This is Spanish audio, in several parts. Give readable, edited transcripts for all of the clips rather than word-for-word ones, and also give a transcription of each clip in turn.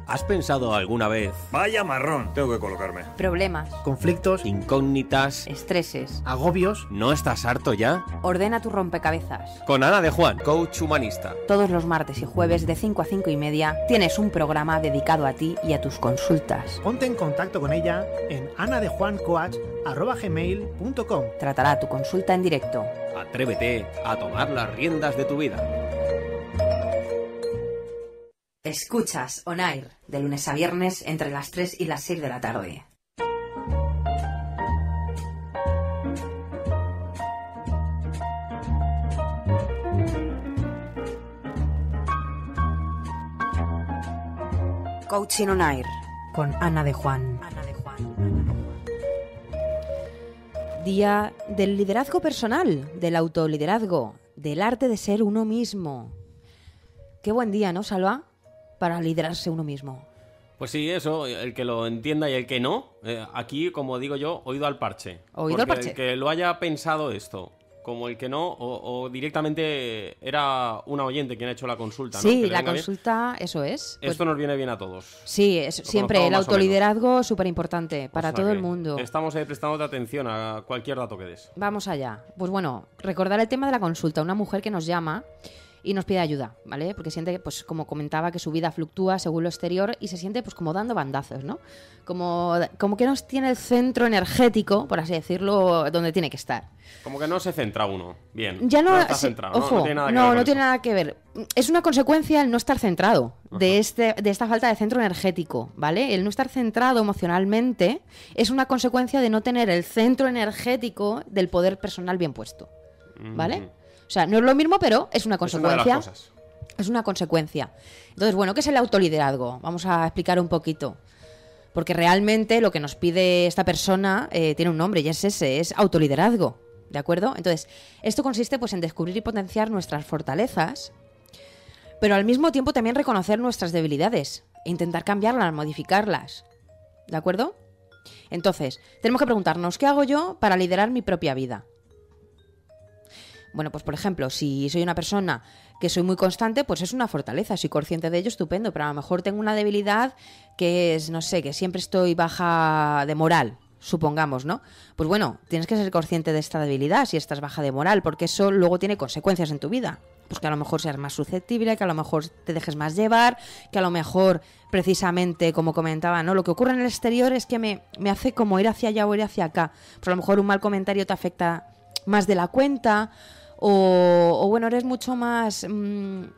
¿Has pensado alguna vez? Vaya marrón, tengo que colocarme. Problemas, conflictos, Incógnitas. estreses. agobios. ¿No estás harto ya? Ordena tu rompecabezas. Con Ana de Juan, coach humanista. Todos los martes y jueves de 5 a 5 y media tienes un programa dedicado a ti y a tus consultas. Ponte en contacto con ella en anadejuancoach@gmail.com. Tratará tu consulta en directo. Atrévete a tomar las riendas de tu vida. Escuchas On Air, de lunes a viernes entre las 3 y las 6 de la tarde. Coaching On Air, con Ana de Juan. Día del liderazgo personal, del autoliderazgo, del arte de ser uno mismo. Qué buen día, ¿no, Salva? Para liderarse uno mismo. Pues sí, eso, el que lo entienda y el que no, aquí, como digo yo, oído al parche. Oído al Porque parche. el que lo haya pensado esto, como el que no, o directamente era una oyente quien ha hecho la consulta, ¿no? Sí, Que le la venga bien. consulta, eso es. Pues Esto nos viene bien a todos. sí, siempre el conozcamos más o autoliderazgo súper importante para O sea todo el que mundo. Estamos prestando atención a cualquier dato que des. Vamos allá. Pues bueno, recordar el tema de la consulta. Una mujer que nos llama y nos pide ayuda, ¿vale? Porque siente, pues como comentaba, que su vida fluctúa según lo exterior y se siente pues como dando bandazos, ¿no? Como que no tiene el centro energético, por así decirlo, donde tiene que estar. Como que no se centra uno. Bien. Ya no, está sí, centrado. ojo, no tiene nada que ver no con tiene eso. nada que ver. Es una consecuencia el no estar centrado de esta falta de centro energético, ¿vale? El no estar centrado emocionalmente es una consecuencia de no tener el centro energético del poder personal bien puesto, ¿vale? O sea, no es lo mismo, pero es una Es una de consecuencia. las cosas. Es una consecuencia. Entonces, bueno, ¿qué es el autoliderazgo? Vamos a explicar un poquito. Porque realmente lo que nos pide esta persona tiene un nombre y es ese, es autoliderazgo. ¿De acuerdo? Entonces, esto consiste pues en descubrir y potenciar nuestras fortalezas, pero al mismo tiempo también reconocer nuestras debilidades e intentar cambiarlas, modificarlas. ¿De acuerdo? Entonces, tenemos que preguntarnos, ¿qué hago yo para liderar mi propia vida? Bueno, pues por ejemplo, si soy una persona que soy muy constante, pues es una fortaleza, soy consciente de ello, estupendo, pero a lo mejor tengo una debilidad que es, no sé, que siempre estoy baja de moral, supongamos, ¿no? Pues bueno, tienes que ser consciente de esta debilidad si estás baja de moral, porque eso luego tiene consecuencias en tu vida. Pues que a lo mejor seas más susceptible, que a lo mejor te dejes más llevar, que a lo mejor, precisamente, como comentaba, ¿no? Lo que ocurre en el exterior es que me hace como ir hacia allá o ir hacia acá. Pues a lo mejor un mal comentario te afecta más de la cuenta, o bueno, eres mucho más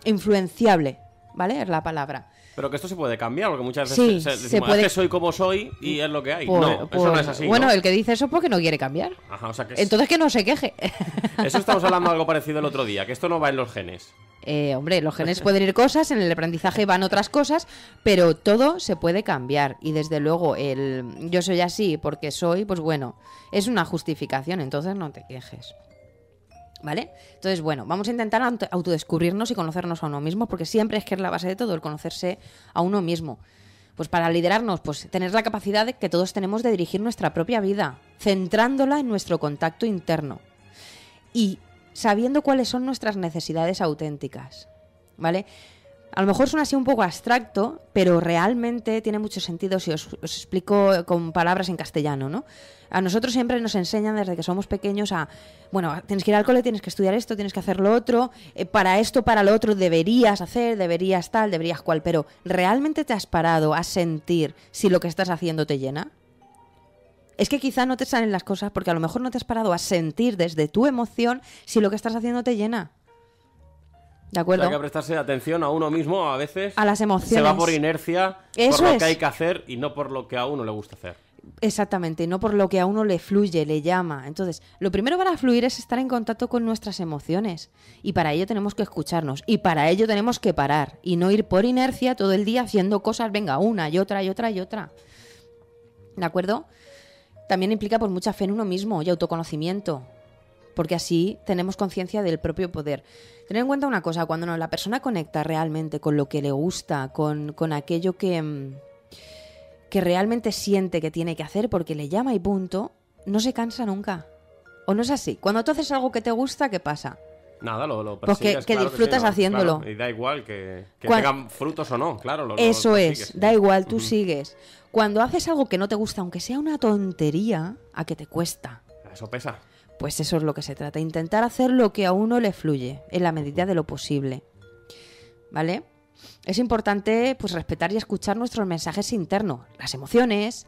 influenciable, ¿vale? Es la palabra. Pero que esto se puede cambiar, porque muchas Sí, veces se decimos, puede- es que soy como soy y es lo que hay. Por- no, eso no es así, Bueno, ¿no? el que dice eso es porque no quiere cambiar. Ajá, o sea que Entonces que no se queje. eso estamos hablando de algo parecido el otro día, que esto no va en los genes. Hombre, los genes pueden ir cosas, en el aprendizaje van otras cosas, pero todo se puede cambiar. Y desde luego, el yo soy así porque soy, pues bueno, es una justificación, entonces no te quejes. ¿Vale? Entonces, bueno, vamos a intentar autodescubrirnos y conocernos a uno mismo, porque siempre es que es la base de todo, el conocerse a uno mismo. Pues para liderarnos, pues tener la capacidad que todos tenemos de dirigir nuestra propia vida, centrándola en nuestro contacto interno y sabiendo cuáles son nuestras necesidades auténticas, ¿vale? A lo mejor suena así un poco abstracto, pero realmente tiene mucho sentido si os explico con palabras en castellano, ¿no? A nosotros siempre nos enseñan desde que somos pequeños a, bueno, tienes que ir al cole, tienes que estudiar esto, tienes que hacer lo otro, para esto, para lo otro deberías hacer, deberías tal, deberías cual, pero ¿realmente te has parado a sentir si lo que estás haciendo te llena? Es que quizá no te salen las cosas porque a lo mejor no te has parado a sentir desde tu emoción si lo que estás haciendo te llena. ¿De acuerdo? O sea, hay que prestarse atención a uno mismo a veces. A las emociones. Se va por inercia, Eso por lo es. que hay que hacer y no por lo que a uno le gusta hacer. Exactamente, no por lo que a uno le fluye, le llama. Entonces, lo primero para fluir es estar en contacto con nuestras emociones. Y para ello tenemos que escucharnos. Y para ello tenemos que parar. Y no ir por inercia todo el día haciendo cosas, venga, una y otra y otra y otra. ¿De acuerdo? También implica pues mucha fe en uno mismo y autoconocimiento. Porque así tenemos conciencia del propio poder. Tened en cuenta una cosa, cuando la persona conecta realmente con lo que le gusta, con aquello que realmente siente que tiene que hacer porque le llama y punto, no se cansa nunca. ¿O no es así? Cuando tú haces algo que te gusta, ¿qué pasa? Nada, lo Pues persigues, que claro disfrutas sí, ¿no? haciéndolo. Claro, y da igual que Cuan- tengan frutos o no, claro. Eso es, sigues. da igual, tú Ujú. sigues. Cuando haces algo que no te gusta, aunque sea una tontería, a que te cuesta. Eso pesa. Pues eso es lo que se trata, intentar hacer lo que a uno le fluye, en la medida de lo posible. ¿Vale? Es importante pues respetar y escuchar nuestros mensajes internos, las emociones,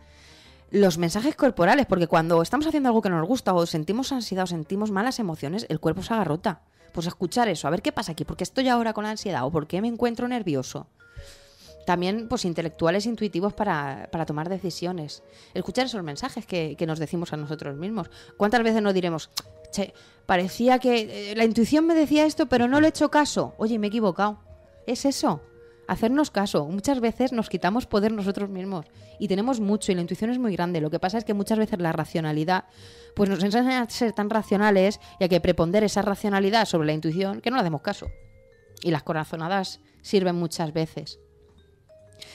los mensajes corporales, porque cuando estamos haciendo algo que no nos gusta o sentimos ansiedad o sentimos malas emociones, el cuerpo se agarrota. Pues escuchar eso, a ver qué pasa aquí, por qué estoy ahora con ansiedad o por qué me encuentro nervioso. También pues intelectuales intuitivos para tomar decisiones. Escuchar esos mensajes que nos decimos a nosotros mismos. ¿Cuántas veces nos diremos, che, parecía que la intuición me decía esto, pero no le he hecho caso? Oye, me he equivocado. Es eso, hacernos caso. Muchas veces nos quitamos poder nosotros mismos y tenemos mucho y la intuición es muy grande. Lo que pasa es que muchas veces la racionalidad pues nos enseña a ser tan racionales y a que prepondere esa racionalidad sobre la intuición que no le hacemos caso. Y las corazonadas sirven muchas veces.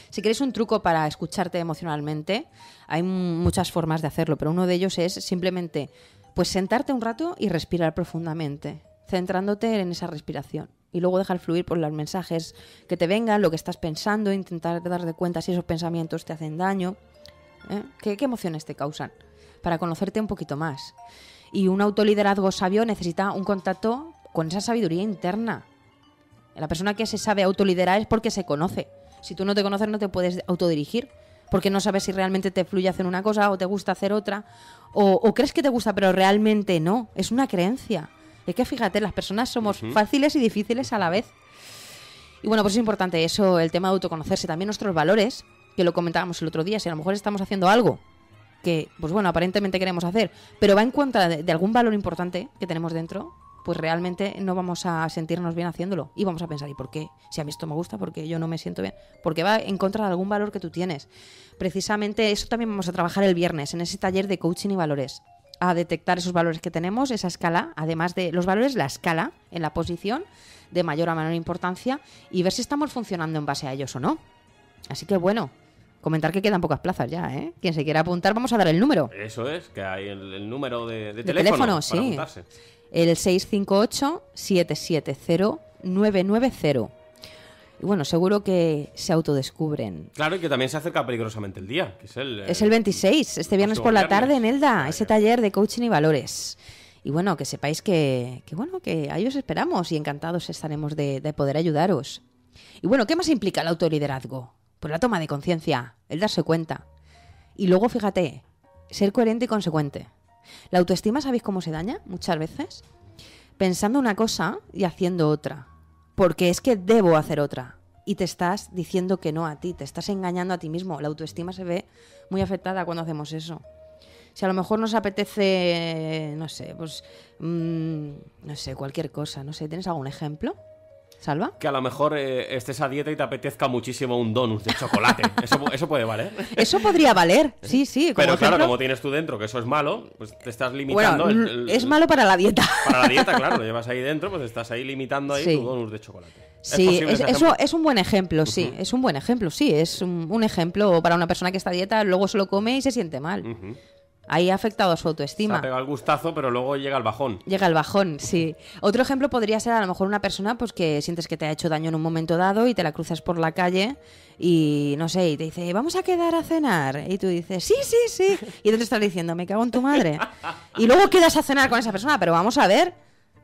Si queréis un truco para escucharte emocionalmente, hay muchas formas de hacerlo, pero uno de ellos es simplemente pues sentarte un rato y respirar profundamente, centrándote en esa respiración. Y luego dejar fluir por los mensajes que te vengan, lo que estás pensando, intentar darte cuenta si esos pensamientos te hacen daño. ¿Qué emociones te causan? Para conocerte un poquito más. Y un autoliderazgo sabio necesita un contacto con esa sabiduría interna. La persona que se sabe autoliderar es porque se conoce. Si tú no te conoces no te puedes autodirigir, porque no sabes si realmente te fluye hacer una cosa o te gusta hacer otra, o crees que te gusta pero realmente no. Es una creencia. Es que fíjate, las personas somos fáciles y difíciles a la vez. Y bueno, pues es importante eso, el tema de autoconocerse. También nuestros valores, que lo comentábamos el otro día. Si a lo mejor estamos haciendo algo que, pues bueno, aparentemente queremos hacer, pero va en contra de algún valor importante que tenemos dentro, pues realmente no vamos a sentirnos bien haciéndolo. Y vamos a pensar, ¿y por qué? Si a mí esto me gusta, ¿por qué yo no me siento bien? Porque va en contra de algún valor que tú tienes. Precisamente eso también vamos a trabajar el viernes en ese taller de coaching y valores. A detectar esos valores que tenemos, esa escala, además de los valores, la escala en la posición de mayor a menor importancia y ver si estamos funcionando en base a ellos o no. Así que bueno, comentar que quedan pocas plazas ya, ¿eh? Quien se quiera apuntar, vamos a dar el número. Eso es, que hay el número de teléfono, para sí. apuntarse. El 658-770-990. Y bueno, seguro que se autodescubren. Claro, y que también se acerca peligrosamente el día, que Es el 26, este viernes por la tarde en Elda, ese taller de coaching y valores. Y bueno, que sepáis que ahí os esperamos y encantados estaremos de poder ayudaros. Y bueno, ¿qué más implica el autoliderazgo? Pues la toma de conciencia, el darse cuenta. Y luego, fíjate, ser coherente y consecuente. La autoestima, ¿sabéis cómo se daña muchas veces? Pensando una cosa y haciendo otra. Porque es que debo hacer otra. Y te estás diciendo que no a ti, te estás engañando a ti mismo. La autoestima se ve muy afectada cuando hacemos eso. Si a lo mejor nos apetece, no sé, pues, no sé, cualquier cosa, no sé, ¿tienes algún ejemplo, Salva? Que a lo mejor estés a dieta y te apetezca muchísimo un donut de chocolate. Eso puede valer. Eso podría valer, sí. Pero ejemplo, claro, como tienes tú dentro que eso es malo, pues te estás limitando. Bueno, es malo para la dieta. Para la dieta, claro, lo llevas ahí dentro, pues estás ahí limitando ahí Sí. tu donut de chocolate. Sí, posible ese eso ejemplo? es un buen ejemplo, sí. Es un buen ejemplo, sí. Es un ejemplo para una persona que está a dieta, luego se lo come y se siente mal. Ujú. Ahí ha afectado a su Se autoestima. ha pegado el gustazo, pero luego llega el bajón. Llega el bajón, sí. Otro ejemplo podría ser a lo mejor una persona pues que sientes que te ha hecho daño en un momento dado y te la cruzas por la calle y no sé, y te dice, vamos a quedar a cenar. Y tú dices, sí. Y tú te estás diciendo, me cago en tu madre. Y luego quedas a cenar con esa persona, pero vamos a ver.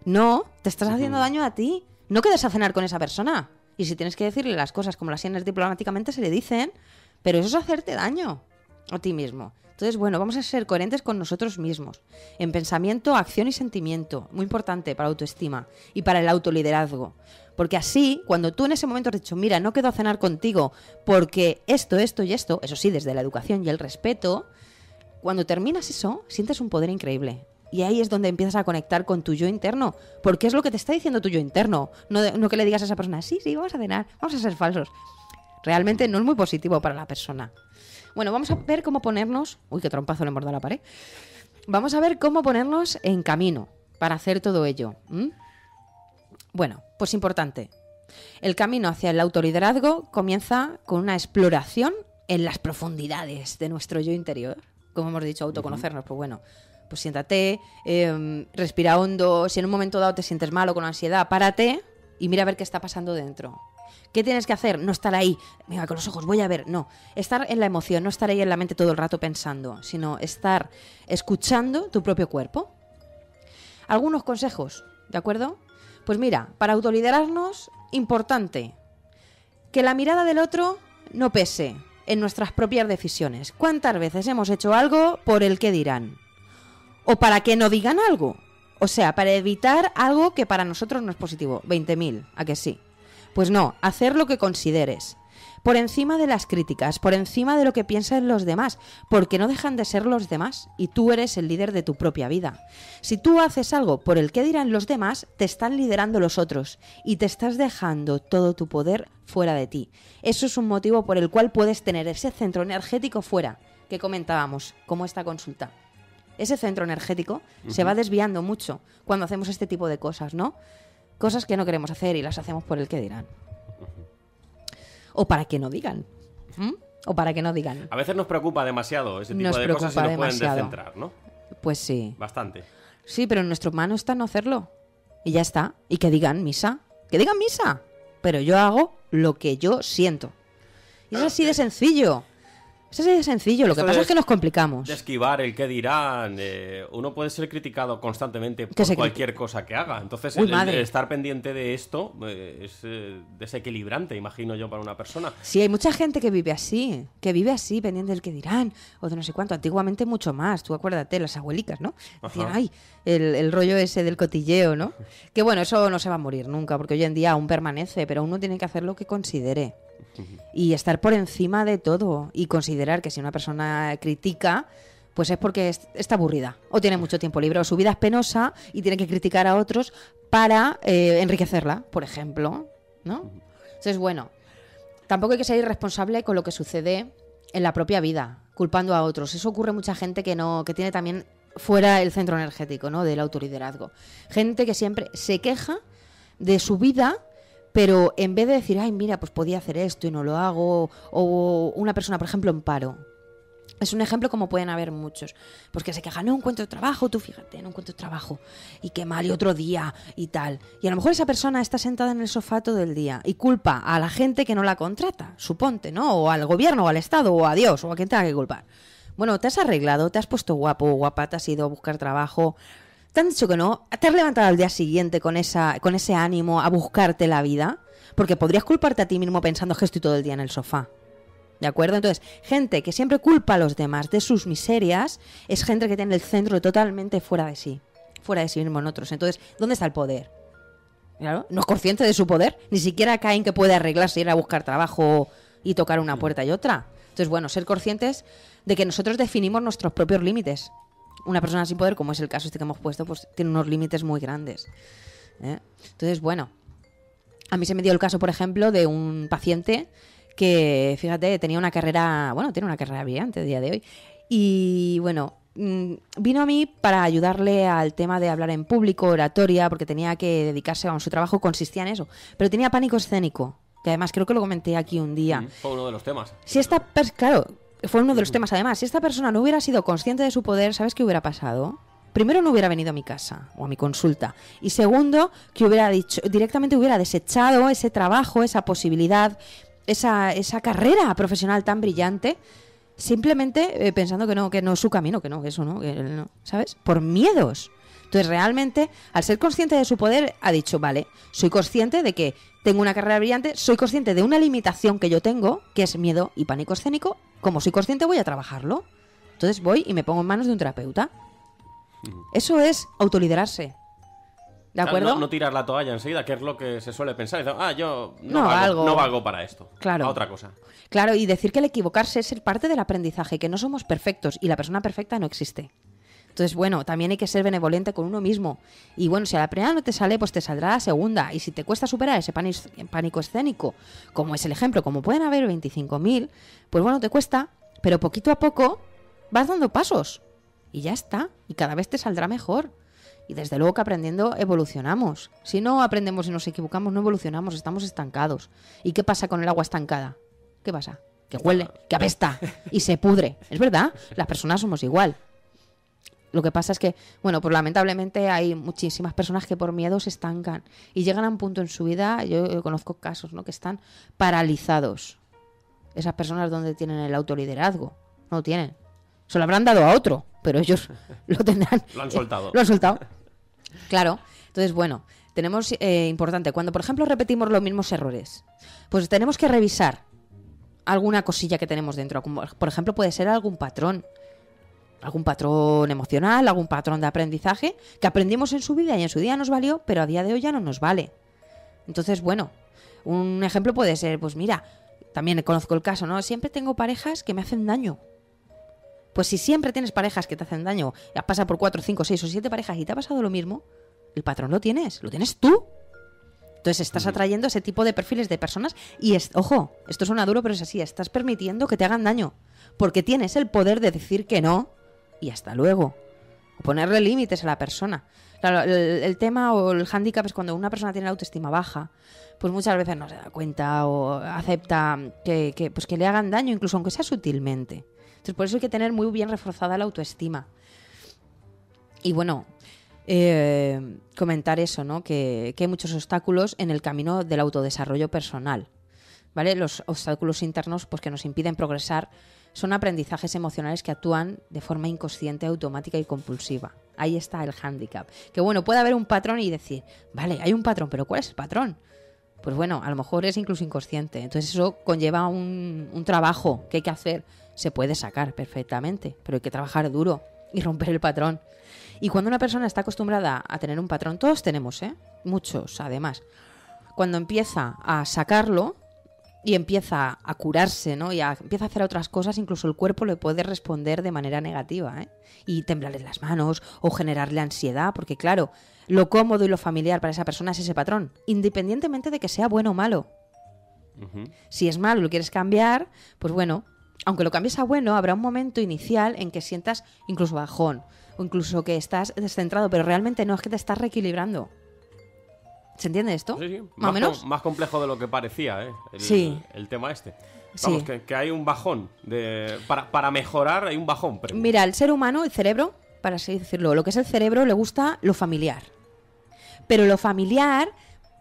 No, te estás haciendo daño a ti. No quedas a cenar con esa persona. Y si tienes que decirle las cosas como las tienes diplomáticamente, se le dicen, pero eso es hacerte daño a ti mismo. Entonces, bueno, vamos a ser coherentes con nosotros mismos. En pensamiento, acción y sentimiento. Muy importante para la autoestima y para el autoliderazgo. Porque así, cuando tú en ese momento has dicho, mira, no quedo a cenar contigo porque esto y esto, eso sí, desde la educación y el respeto, cuando terminas eso, sientes un poder increíble. Y ahí es donde empiezas a conectar con tu yo interno. Porque es lo que te está diciendo tu yo interno. No que le digas a esa persona, sí, vamos a cenar, vamos a ser falsos. Realmente no es muy positivo para la persona. Bueno, vamos a ver cómo ponernos... Uy, qué trompazo le hemos dado a la pared. Vamos a ver cómo ponernos en camino para hacer todo ello. Bueno, pues importante. El camino hacia el autoliderazgo comienza con una exploración en las profundidades de nuestro yo interior. Como hemos dicho, autoconocernos. Pues bueno, pues siéntate, respira hondo. Si en un momento dado te sientes mal o con ansiedad, párate y mira a ver qué está pasando dentro. ¿Qué tienes que hacer? No estar ahí, venga, con los ojos, voy a ver. No, estar en la emoción, no estar ahí en la mente todo el rato pensando, sino estar escuchando tu propio cuerpo. Algunos consejos, ¿de acuerdo? Pues mira, para autoliderarnos, importante, que la mirada del otro no pese en nuestras propias decisiones. ¿Cuántas veces hemos hecho algo por el que dirán? O para que no digan algo. O sea, para evitar algo que para nosotros no es positivo. 20.000, ¿a que sí? Pues no, hacer lo que consideres. Por encima de las críticas, por encima de lo que piensan los demás, porque no dejan de ser los demás y tú eres el líder de tu propia vida. Si tú haces algo por el que dirán los demás, te están liderando los otros y te estás dejando todo tu poder fuera de ti. Eso es un motivo por el cual puedes tener ese centro energético fuera, que comentábamos, como esta consulta. Ese centro energético se va desviando mucho cuando hacemos este tipo de cosas, ¿no? Cosas que no queremos hacer y las hacemos por el que dirán. O para que no digan. O para que no digan. A veces nos preocupa demasiado ese tipo de cosas y nos pueden descentrar, ¿no? Pues sí. Bastante. Sí, pero en nuestro mano está no hacerlo. Y ya está. Y que digan misa. Que digan misa. Pero yo hago lo que yo siento. Y es así de sencillo. Es así de sencillo. Lo que pasa es que nos complicamos. De esquivar el que dirán. Uno puede ser criticado constantemente por cualquier cosa que haga. Entonces, el estar pendiente de esto es desequilibrante, imagino yo, para una persona. Sí, hay mucha gente que vive así, pendiente del que dirán, o de no sé cuánto. Antiguamente mucho más. Tú acuérdate, las abuelicas, ¿no? Decían, ay, el rollo ese del cotilleo, ¿no? Que bueno, eso no se va a morir nunca, porque hoy en día aún permanece, pero uno tiene que hacer lo que considere. Y estar por encima de todo y considerar que si una persona critica, pues es porque está aburrida o tiene mucho tiempo libre o su vida es penosa y tiene que criticar a otros para enriquecerla, por ejemplo, ¿no? Entonces, bueno, tampoco hay que ser irresponsable con lo que sucede en la propia vida, culpando a otros. Eso ocurre mucha gente que tiene también fuera el centro energético, ¿no? Del autoliderazgo. Gente que siempre se queja de su vida, pero en vez de decir, ay, mira, pues podía hacer esto y no lo hago, o una persona, por ejemplo, en paro. Es un ejemplo como pueden haber muchos. Pues que se quejan, no encuentro trabajo, tú fíjate, no encuentro trabajo. Y qué mal, y otro día, y tal. Y a lo mejor esa persona está sentada en el sofá todo el día y culpa a la gente que no la contrata, suponte, ¿no? O al gobierno, o al Estado, o a Dios, o a quien tenga que culpar. Bueno, te has arreglado, te has puesto guapo o guapa, te has ido a buscar trabajo. ¿Te han dicho que no? ¿Te has levantado al día siguiente con ese ánimo a buscarte la vida? Porque podrías culparte a ti mismo pensando que estoy todo el día en el sofá. ¿De acuerdo? Entonces, gente que siempre culpa a los demás de sus miserias es gente que tiene el centro totalmente fuera de sí mismo en otros. Entonces, ¿dónde está el poder? Claro, no es consciente de su poder. Ni siquiera cae en que puede arreglarse, ir a buscar trabajo y tocar una puerta y otra. Entonces, bueno, ser conscientes de que nosotros definimos nuestros propios límites. Una persona sin poder, como es el caso este que hemos puesto, pues tiene unos límites muy grandes. Entonces, bueno, a mí se me dio el caso, por ejemplo, de un paciente que, fíjate, tiene una carrera brillante a día de hoy. Y, bueno, vino a mí para ayudarle al tema de hablar en público, oratoria, porque tenía que dedicarse a su trabajo, consistía en eso. Pero tenía pánico escénico, que además creo que lo comenté aquí un día. Fue uno de los temas. Claro, fue uno de los temas. Además, si esta persona no hubiera sido consciente de su poder, ¿sabes qué hubiera pasado? Primero, no hubiera venido a mi casa o a mi consulta. Y segundo, que directamente hubiera desechado ese trabajo, esa posibilidad, esa carrera profesional tan brillante, simplemente pensando que no es su camino, que no, ¿sabes? Por miedos. Entonces, realmente, al ser consciente de su poder, ha dicho, vale, soy consciente de que tengo una carrera brillante, soy consciente de una limitación que yo tengo, que es miedo y pánico escénico. Como soy consciente, voy a trabajarlo. Entonces voy y me pongo en manos de un terapeuta. Eso es autoliderarse. ¿De acuerdo? No tirar la toalla enseguida, que es lo que se suele pensar. Yo no valgo para esto. Claro. A otra cosa. Claro, y decir que el equivocarse es parte del aprendizaje, que no somos perfectos y la persona perfecta no existe. Entonces, bueno, también hay que ser benevolente con uno mismo. Y bueno, si a la primera no te sale, pues te saldrá la segunda. Y si te cuesta superar ese pánico escénico, como es el ejemplo, como pueden haber 25.000, pues bueno, te cuesta, pero poquito a poco vas dando pasos. Y ya está. Y cada vez te saldrá mejor. Y desde luego que aprendiendo evolucionamos. Si no aprendemos y nos equivocamos, no evolucionamos, estamos estancados. ¿Y qué pasa con el agua estancada? ¿Qué pasa? Que huele, que apesta y se pudre. Es verdad, las personas somos igual. Lo que pasa es que, bueno, pues lamentablemente hay muchísimas personas que por miedo se estancan y llegan a un punto en su vida, yo conozco casos, ¿no?, que están paralizados. Esas personas donde tienen el autoliderazgo, no lo tienen. Se lo habrán dado a otro, pero ellos lo tendrán. Lo han soltado. Lo han soltado. Claro. Entonces, bueno, tenemos importante, cuando por ejemplo repetimos los mismos errores, pues tenemos que revisar alguna cosilla que tenemos dentro. Por ejemplo, puede ser algún patrón emocional, algún patrón de aprendizaje que aprendimos en su vida y en su día nos valió, pero a día de hoy ya no nos vale. Entonces, bueno, un ejemplo puede ser, pues mira, también conozco el caso, ¿no? Siempre tengo parejas que me hacen daño. Pues si siempre tienes parejas que te hacen daño, has pasado por 4, 5, 6 o 7 parejas y te ha pasado lo mismo, el patrón lo tienes tú. Entonces estás atrayendo ese tipo de perfiles de personas y, ojo, esto suena duro, pero es así, estás permitiendo que te hagan daño, porque tienes el poder de decir que no y hasta luego, o ponerle límites a la persona. Claro, el tema o el hándicap es cuando una persona tiene la autoestima baja, pues muchas veces no se da cuenta o acepta que le hagan daño, incluso aunque sea sutilmente. Entonces por eso hay que tener muy bien reforzada la autoestima. Y bueno, comentar eso, ¿no? Que hay muchos obstáculos en el camino del autodesarrollo personal, ¿vale? Los obstáculos internos, pues, que nos impiden progresar son aprendizajes emocionales que actúan de forma inconsciente, automática y compulsiva. Ahí está el hándicap. Que bueno, puede haber un patrón y decir, vale, hay un patrón, pero ¿cuál es el patrón? Pues bueno, a lo mejor es incluso inconsciente. Entonces eso conlleva un trabajo que hay que hacer. Se puede sacar perfectamente, pero hay que trabajar duro y romper el patrón. Y cuando una persona está acostumbrada a tener un patrón, todos tenemos, muchos además, cuando empieza a sacarlo y empieza a curarse, ¿no? Y empieza a hacer otras cosas, incluso el cuerpo le puede responder de manera negativa, y temblarle las manos o generarle ansiedad, porque claro, lo cómodo y lo familiar para esa persona es ese patrón, independientemente de que sea bueno o malo. Uh-huh. Si es malo y lo quieres cambiar, pues bueno, aunque lo cambies a bueno, habrá un momento inicial en que sientas incluso bajón, o incluso que estás descentrado, pero realmente no, es que te estás reequilibrando. ¿Se entiende esto? Sí, sí. ¿Más o menos? Más complejo de lo que parecía, el tema este. Vamos, sí. que hay un bajón. Para mejorar hay un bajón. Pero... Mira, el ser humano, el cerebro, para así decirlo, lo que es el cerebro, le gusta lo familiar. Pero lo familiar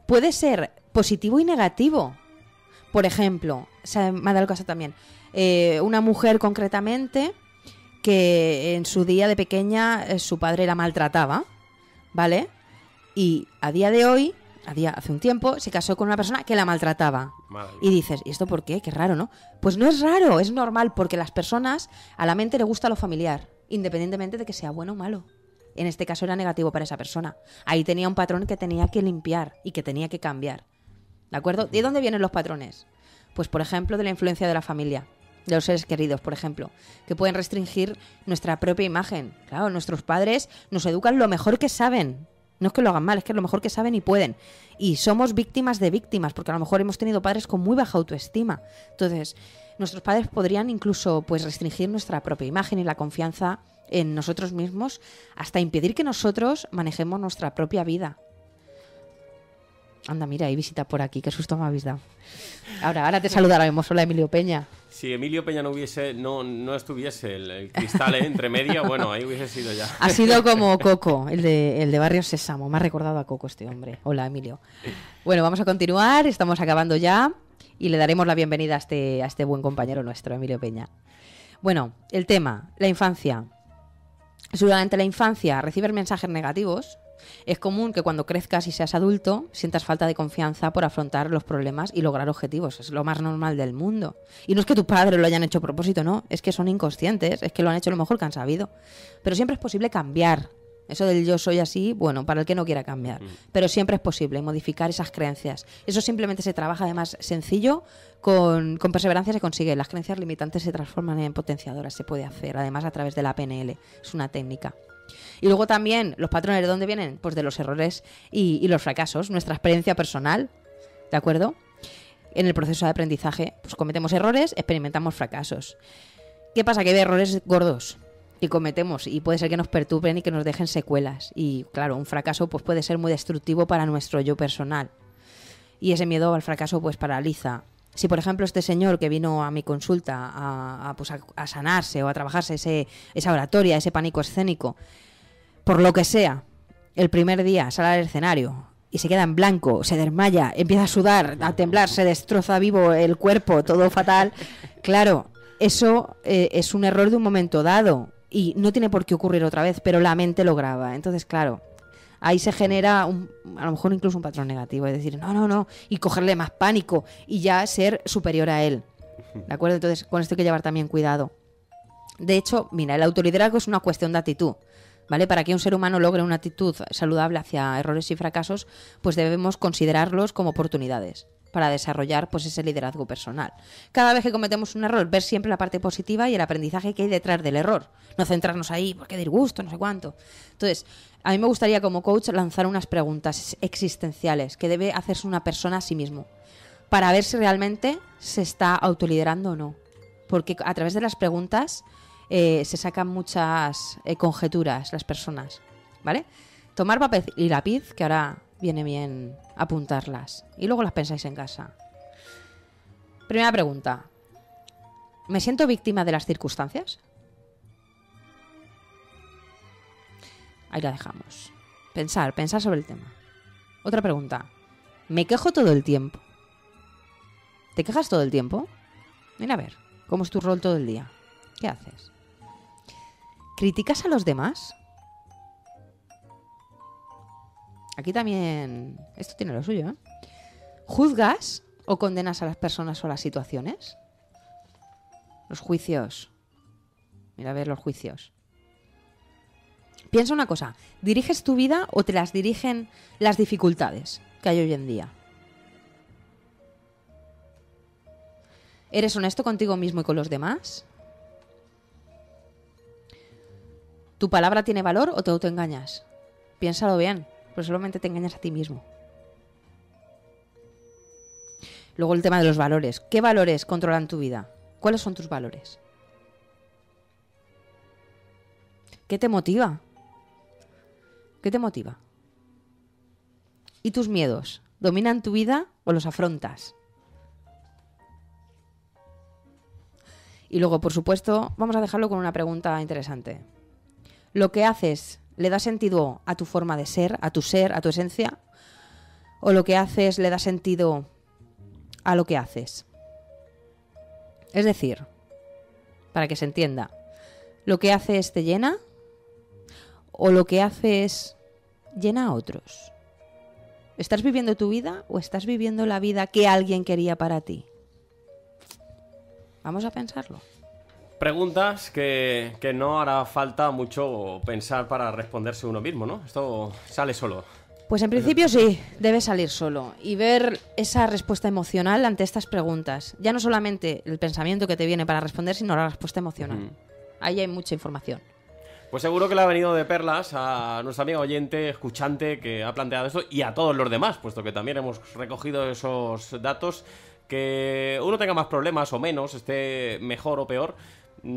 puede ser positivo y negativo. Por ejemplo, me ha dado el caso también, una mujer concretamente que en su día de pequeña su padre la maltrataba, ¿vale? Y a día de hoy, hace un tiempo, se casó con una persona que la maltrataba. Y dices, ¿y esto por qué? Qué raro, ¿no? Pues no es raro, es normal, porque las personas, a la mente le gusta lo familiar, independientemente de que sea bueno o malo. En este caso era negativo para esa persona. Ahí tenía un patrón que tenía que limpiar y que tenía que cambiar. ¿De acuerdo? ¿De dónde vienen los patrones? Pues, por ejemplo, de la influencia de la familia, de los seres queridos, por ejemplo, que pueden restringir nuestra propia imagen. Claro, nuestros padres nos educan lo mejor que saben. No es que lo hagan mal, es que es lo mejor que saben y pueden. Y somos víctimas de víctimas, porque a lo mejor hemos tenido padres con muy baja autoestima. Entonces, nuestros padres podrían incluso, pues, restringir nuestra propia imagen y la confianza en nosotros mismos, hasta impedir que nosotros manejemos nuestra propia vida. Anda, mira, hay visita por aquí, qué susto me habéis dado. Ahora te saludaremos. Hola, Emilio Peña. Si Emilio Peña no estuviese el cristal entre media, bueno, ahí hubiese sido ya. Ha sido como Coco, el de Barrio Sésamo. Me ha recordado a Coco este hombre. Hola, Emilio. Bueno, vamos a continuar, estamos acabando ya y le daremos la bienvenida a este buen compañero nuestro, Emilio Peña. Bueno, el tema, la infancia. Durante la infancia recibir mensajes negativos. Es común que cuando crezcas y seas adulto sientas falta de confianza por afrontar los problemas y lograr objetivos. Es lo más normal del mundo. Y no es que tu padre lo hayan hecho a propósito, no. Es que son inconscientes, es que lo han hecho lo mejor que han sabido. Pero siempre es posible cambiar. Eso del yo soy así, bueno, para el que no quiera cambiar. Pero siempre es posible modificar esas creencias. Eso simplemente se trabaja, además, sencillo, con perseverancia se consigue. Las creencias limitantes se transforman en potenciadoras, se puede hacer, además a través de la PNL. Es una técnica. Y luego también, ¿los patrones de dónde vienen? Pues de los errores y los fracasos, nuestra experiencia personal, ¿de acuerdo? En el proceso de aprendizaje, pues cometemos errores, experimentamos fracasos. ¿Qué pasa? Que hay errores gordos que cometemos y puede ser que nos perturben y que nos dejen secuelas. Y claro, un fracaso pues puede ser muy destructivo para nuestro yo personal. Y ese miedo al fracaso pues paraliza. Si, por ejemplo, este señor que vino a mi consulta a sanarse o a trabajarse esa oratoria, ese pánico escénico, por lo que sea, el primer día sale al escenario y se queda en blanco, se desmaya, empieza a sudar, a temblar, se destroza vivo el cuerpo, todo fatal, claro, eso es un error de un momento dado y no tiene por qué ocurrir otra vez, pero la mente lo graba. Entonces, claro, ahí se genera a lo mejor incluso un patrón negativo, es decir, no, y cogerle más pánico y ya ser superior a él. ¿De acuerdo? Entonces, con esto hay que llevar también cuidado. De hecho, mira, el autoliderazgo es una cuestión de actitud, ¿vale? Para que un ser humano logre una actitud saludable hacia errores y fracasos, pues debemos considerarlos como oportunidades para desarrollar pues ese liderazgo personal. Cada vez que cometemos un error, ver siempre la parte positiva y el aprendizaje que hay detrás del error. No centrarnos ahí, porque disgusto, no sé cuánto. Entonces, a mí me gustaría como coach lanzar unas preguntas existenciales que debe hacerse una persona a sí mismo para ver si realmente se está autoliderando o no. Porque a través de las preguntas se sacan muchas conjeturas las personas, ¿vale? Tomar papel y lápiz, que ahora viene bien apuntarlas, y luego las pensáis en casa. Primera pregunta. ¿Me siento víctima de las circunstancias? Ahí la dejamos. Pensar sobre el tema. Otra pregunta. ¿Me quejo todo el tiempo? ¿Te quejas todo el tiempo? Mira a ver, ¿cómo es tu rol todo el día? ¿Qué haces? ¿Criticas a los demás? Aquí también... Esto tiene lo suyo, ¿eh? ¿Juzgas o condenas a las personas o a las situaciones? Los juicios. Mira a ver los juicios. Piensa una cosa. ¿Diriges tu vida o te las dirigen las dificultades que hay hoy en día? ¿Eres honesto contigo mismo y con los demás? ¿Tu palabra tiene valor o te autoengañas? Piénsalo bien, pero solamente te engañas a ti mismo. Luego el tema de los valores. ¿Qué valores controlan tu vida? ¿Cuáles son tus valores? ¿Qué te motiva? ¿Qué te motiva? ¿Y tus miedos? ¿Dominan tu vida o los afrontas? Y luego, por supuesto, vamos a dejarlo con una pregunta interesante. ¿Lo que haces le da sentido a tu forma de ser, a tu esencia? ¿O lo que haces le da sentido a lo que haces? Es decir, para que se entienda, ¿lo que haces te llena? ¿O lo que haces llena a otros? ¿Estás viviendo tu vida o estás viviendo la vida que alguien quería para ti? Vamos a pensarlo. Preguntas que no hará falta mucho pensar para responderse uno mismo, ¿no? Esto sale solo. Pues en principio sí, debe salir solo y ver esa respuesta emocional ante estas preguntas. Ya no solamente el pensamiento que te viene para responder, sino la respuesta emocional. Ahí hay mucha información. Pues seguro que le ha venido de perlas a nuestra amiga oyente, escuchante, que ha planteado esto, y a todos los demás, puesto que también hemos recogido esos datos. Que uno tenga más problemas o menos, esté mejor o peor.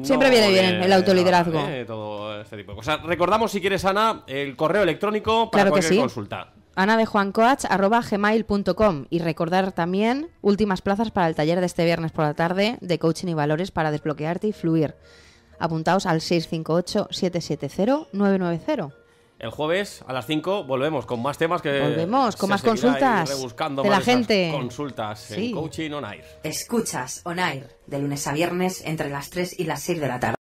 Siempre viene bien el autoliderazgo. Todo este tipo de cosas. Recordamos, si quieres, Ana, el correo electrónico para cualquier consulta. anadejuancoach@gmail.com. Y recordar también últimas plazas para el taller de este viernes por la tarde de coaching y valores para desbloquearte y fluir. Apuntaos al 658-770-990. El jueves a las 5 volvemos con más temas que... Volvemos con más consultas de la gente. Consultas en Coaching On Air. Escuchas On Air de lunes a viernes entre las 3 y las 6 de la tarde.